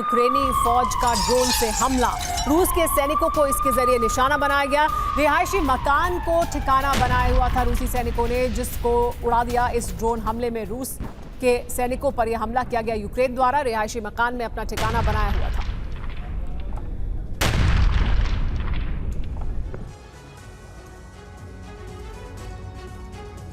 यूक्रेनी फौज का ड्रोन से हमला। रूस के सैनिकों को इसके जरिए निशाना बनाया गया। रिहायशी मकान को ठिकाना बनाया हुआ था रूसी सैनिकों ने, जिसको उड़ा दिया। इस ड्रोन हमले में रूस के सैनिकों पर यह हमला किया गया। यूक्रेन द्वारा रिहायशी मकान में अपना ठिकाना बनाया हुआ था।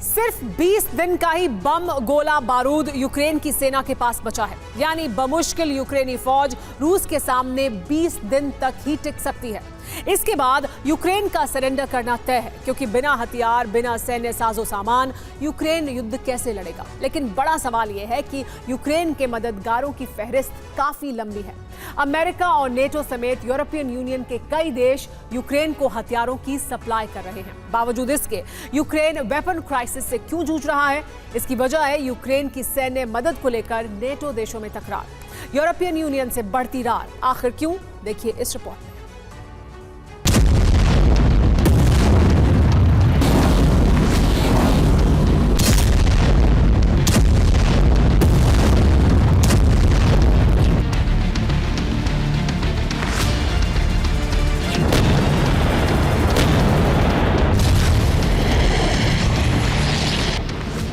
सिर्फ 20 दिन का ही बम गोला बारूद यूक्रेन की सेना के पास बचा है। यानी बमुश्किल यूक्रेनी फौज रूस के सामने 20 दिन तक ही टिक सकती है। इसके बाद यूक्रेन का सरेंडर करना तय है, क्योंकि बिना हथियार, बिना सैन्य साजो सामान यूक्रेन युद्ध कैसे लड़ेगा। लेकिन बड़ा सवाल यह है कि यूक्रेन के मददगारों की फहरिस्त काफी लंबी है। अमेरिका और नेटो समेत यूरोपियन यूनियन के कई देश यूक्रेन को हथियारों की सप्लाई कर रहे हैं। बावजूद इसके यूक्रेन वेपन क्राइसिस से क्यों जूझ रहा है? इसकी वजह है यूक्रेन की सैन्य मदद को लेकर नेटो देशों में तकरार, यूरोपियन यूनियन से बढ़ती रार। आखिर क्यों? देखिए इस रिपोर्ट में।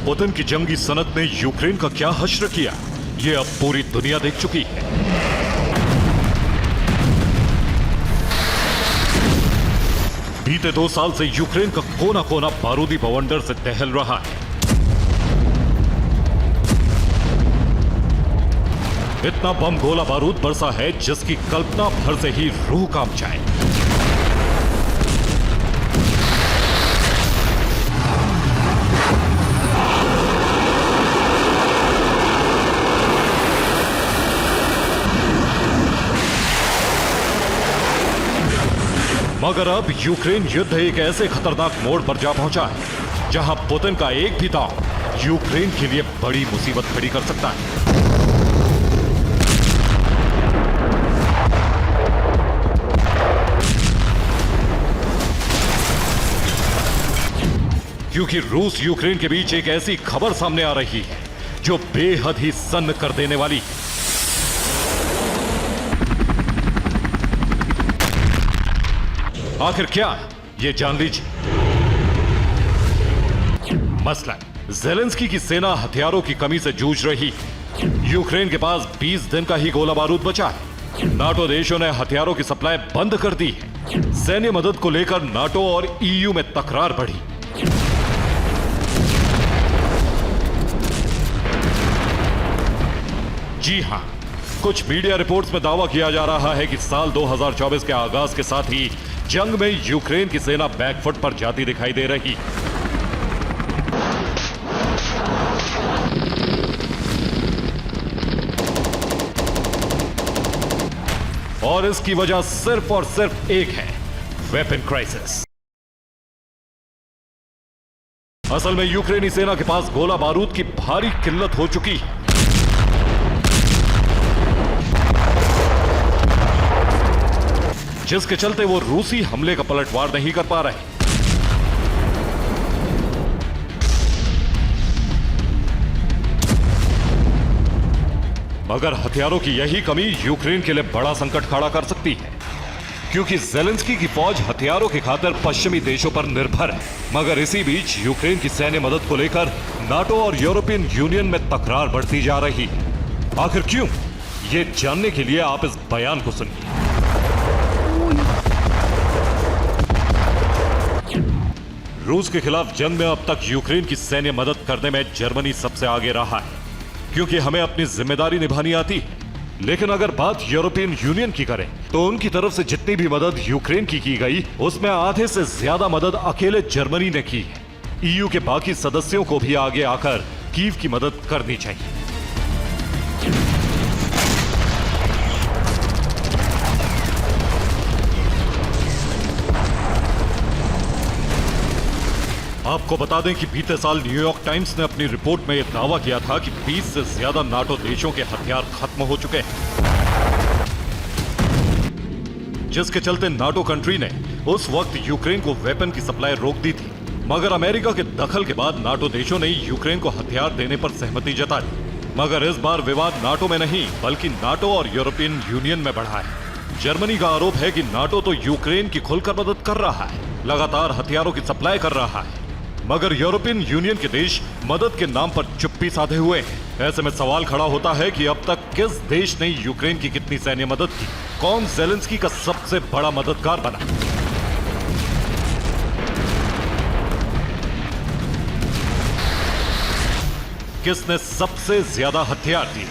पुतिन की जंगी सनत ने यूक्रेन का क्या हश्र किया, ये अब पूरी दुनिया देख चुकी है। बीते 2 साल से यूक्रेन का कोना कोना बारूदी बवंडर से दहल रहा है। इतना बम गोला बारूद बरसा है जिसकी कल्पना भर से ही रूह कांप जाए। मगर अब यूक्रेन युद्ध एक ऐसे खतरनाक मोड़ पर जा पहुंचा है जहां पुतिन का एक भी दांव यूक्रेन के लिए बड़ी मुसीबत खड़ी कर सकता है। क्योंकि रूस यूक्रेन के बीच एक ऐसी खबर सामने आ रही है जो बेहद ही सन्न कर देने वाली है। आखिर क्या, ये जान लीजिए। मसलन ज़ेलेंस्की की सेना हथियारों की कमी से जूझ रही है। यूक्रेन के पास 20 दिन का ही गोला बारूद बचा है। नाटो देशों ने हथियारों की सप्लाई बंद कर दी है। सैन्य मदद को लेकर नाटो और ईयू में तकरार बढ़ी। जी हां, कुछ मीडिया रिपोर्ट्स में दावा किया जा रहा है कि साल 2024 के आगाज के साथ ही जंग में यूक्रेन की सेना बैकफुट पर जाती दिखाई दे रही। और इसकी वजह सिर्फ और सिर्फ एक है, वेपन क्राइसिस। असल में यूक्रेनी सेना के पास गोला बारूद की भारी किल्लत हो चुकी है। जिसके चलते वो रूसी हमले का पलटवार नहीं कर पा रहे। मगर हथियारों की यही कमी यूक्रेन के लिए बड़ा संकट खड़ा कर सकती है, क्योंकि ज़ेलेंस्की की फौज हथियारों की खातिर पश्चिमी देशों पर निर्भर है। मगर इसी बीच यूक्रेन की सैन्य मदद को लेकर नाटो और यूरोपियन यूनियन में तकरार बढ़ती जा रही है। आखिर क्यों, ये जानने के लिए आप इस बयान को सुनिए। रूस के खिलाफ जंग में अब तक यूक्रेन की सैन्य मदद करने में जर्मनी सबसे आगे रहा है, क्योंकि हमें अपनी जिम्मेदारी निभानी आती है। लेकिन अगर बात यूरोपियन यूनियन की करें तो उनकी तरफ से जितनी भी मदद यूक्रेन की गई, उसमें आधे से ज्यादा मदद अकेले जर्मनी ने की है। ईयू के बाकी सदस्यों को भी आगे आकर कीव की मदद करनी चाहिए। आपको बता दें कि बीते साल न्यूयॉर्क टाइम्स ने अपनी रिपोर्ट में यह दावा किया था कि 20 से ज्यादा नाटो देशों के हथियार खत्म हो चुके हैं, जिसके चलते नाटो कंट्री ने उस वक्त यूक्रेन को वेपन की सप्लाई रोक दी थी। मगर अमेरिका के दखल के बाद नाटो देशों ने यूक्रेन को हथियार देने पर सहमति जताई। मगर इस बार विवाद नाटो में नहीं बल्कि नाटो और यूरोपियन यूनियन में बढ़ा है। जर्मनी का आरोप है कि नाटो तो यूक्रेन की खुलकर मदद कर रहा है, लगातार हथियारों की सप्लाई कर रहा है, मगर यूरोपियन यूनियन के देश मदद के नाम पर चुप्पी साधे हुए हैं। ऐसे में सवाल खड़ा होता है कि अब तक किस देश ने यूक्रेन की कितनी सैन्य मदद की, कौन ज़ेलेंस्की का सबसे बड़ा मददगार बना। किसने सबसे ज्यादा हथियार दिए।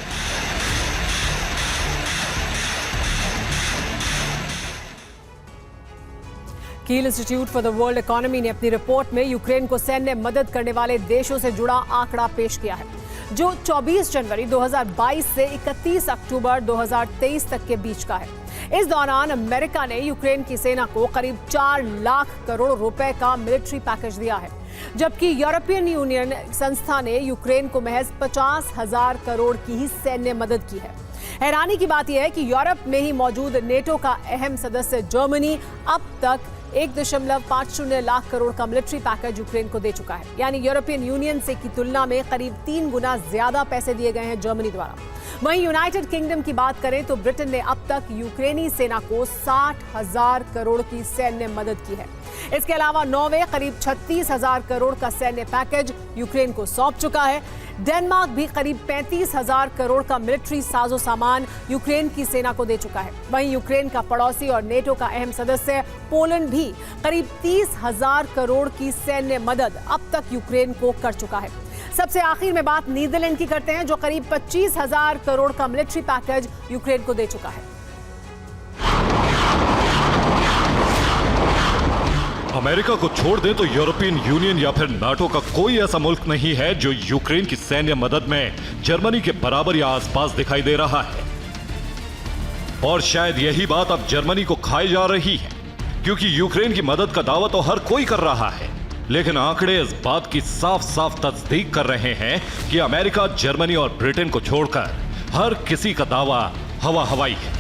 कील institute for the world economy ने अपनी रिपोर्ट में यूक्रेन को सैन्य मदद करने वाले देशों से जुड़ा आंकड़ा पेश किया है, जो 24 जनवरी 2022 से 31 अक्टूबर 2023 तक के बीच का है। इस दौरान अमेरिका ने यूक्रेन की सेना को करीब 4 लाख करोड़ रुपए का मिलिट्री पैकेज दिया है, जबकि यूरोपियन यूनियन संस्था ने यूक्रेन को महज 50,000 करोड़ की ही सैन्य मदद की है। हैरानी की बात यह है कि यूरोप में ही मौजूद नेटो का अहम सदस्य जर्मनी अब तक 1.50 लाख करोड़ का मिलिट्री पैकेज यूक्रेन को दे चुका है। यानी यूरोपियन यूनियन से की तुलना में करीब 3 गुना ज्यादा पैसे दिए गए हैं जर्मनी द्वारा। वहीं यूनाइटेड किंगडम की बात करें तो ब्रिटेन ने अब तक यूक्रेनी सेना को 60,000 करोड़ की सैन्य मदद की है। इसके अलावा नॉर्वे करीब 36,000 करोड़ का सैन्य पैकेज यूक्रेन को सौंप चुका है। डेनमार्क भी करीब 35,000 करोड़ का मिलिट्री साजो सामान यूक्रेन की सेना को दे चुका है। वहीं यूक्रेन का पड़ोसी और नेटो का अहम सदस्य पोलैंड भी करीब 30,000 करोड़ की सैन्य मदद अब तक यूक्रेन को कर चुका है। सबसे आखिर में बात नीदरलैंड की करते हैं, जो करीब 25,000 करोड़ का मिलिट्री पैकेज यूक्रेन को दे चुका है। अमेरिका को छोड़ दें तो यूरोपियन यूनियन या फिर नाटो का कोई ऐसा मुल्क नहीं है जो यूक्रेन की सैन्य मदद में जर्मनी के बराबर या आसपास दिखाई दे रहा है। और शायद यही बात अब जर्मनी को खाई जा रही है, क्योंकि यूक्रेन की मदद का दावा तो हर कोई कर रहा है, लेकिन आंकड़े इस बात की साफ साफ तस्दीक कर रहे हैं कि अमेरिका, जर्मनी और ब्रिटेन को छोड़कर हर किसी का दावा हवा हवाई है।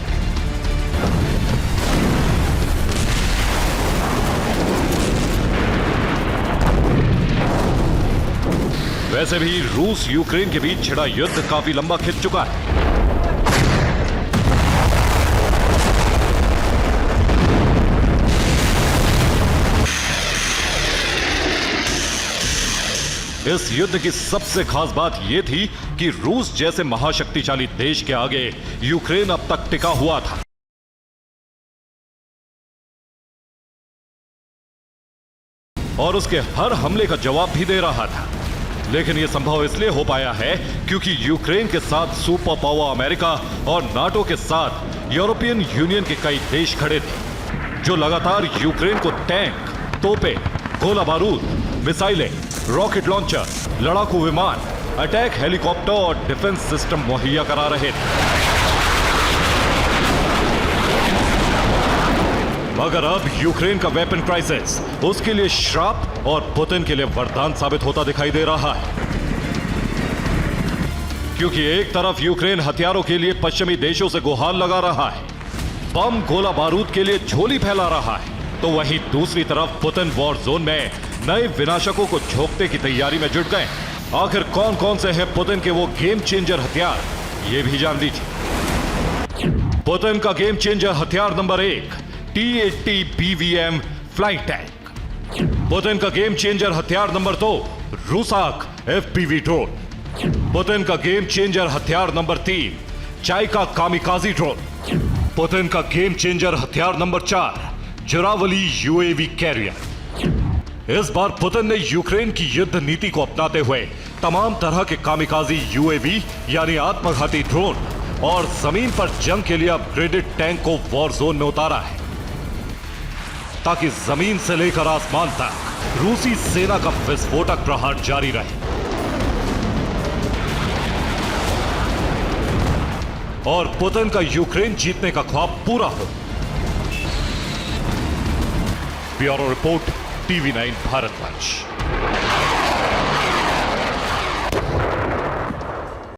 वैसे भी रूस यूक्रेन के बीच छिड़ा युद्ध काफी लंबा खिंच चुका है। इस युद्ध की सबसे खास बात यह थी कि रूस जैसे महाशक्तिशाली देश के आगे यूक्रेन अब तक टिका हुआ था और उसके हर हमले का जवाब भी दे रहा था। लेकिन यह संभव इसलिए हो पाया है क्योंकि यूक्रेन के साथ सुपर पावर अमेरिका और नाटो के साथ यूरोपियन यूनियन के कई देश खड़े थे, जो लगातार यूक्रेन को टैंक, तोपें, गोला बारूद, मिसाइलें, रॉकेट लॉन्चर, लड़ाकू विमान, अटैक हेलीकॉप्टर और डिफेंस सिस्टम मुहैया करा रहे थे। मगर अब यूक्रेन का वेपन क्राइसिस उसके लिए श्राप और पुतिन के लिए वरदान साबित होता दिखाई दे रहा है, क्योंकि एक तरफ यूक्रेन हथियारों के लिए पश्चिमी देशों से गुहार लगा रहा है, बम गोला बारूद के लिए झोली फैला रहा है, तो वहीं दूसरी तरफ पुतिन वॉर जोन में नए विनाशकों को झोंकने की तैयारी में जुट गए। आखिर कौन कौन से हैं पुतिन के वो गेम चेंजर हथियार, ये भी जान लीजिए। पुतिन का गेम चेंजर हथियार number 1, T-80 BVM flying tank. Putin का गेम चेंजर हथियार नंबर 2, रूसाक FPV ड्रोन। पुतिन का गेम चेंजर हथियार नंबर 3, चाइका कामिकाजी ड्रोन। पुतिन का गेम चेंजर हथियार नंबर 4, जुरावली UAV कैरियर। इस बार पुतिन ने यूक्रेन की युद्ध नीति को अपनाते हुए तमाम तरह के कामिकाजी UAV यानी आत्मघाती ड्रोन और जमीन पर जंग के लिए अपग्रेडेड टैंक को वॉर जोन में उतारा है, ताकि जमीन से लेकर आसमान तक रूसी सेना का विस्फोटक प्रहार जारी रहे और पुतिन का यूक्रेन जीतने का ख्वाब पूरा हो। Bureau report, TV9 भारतवंश।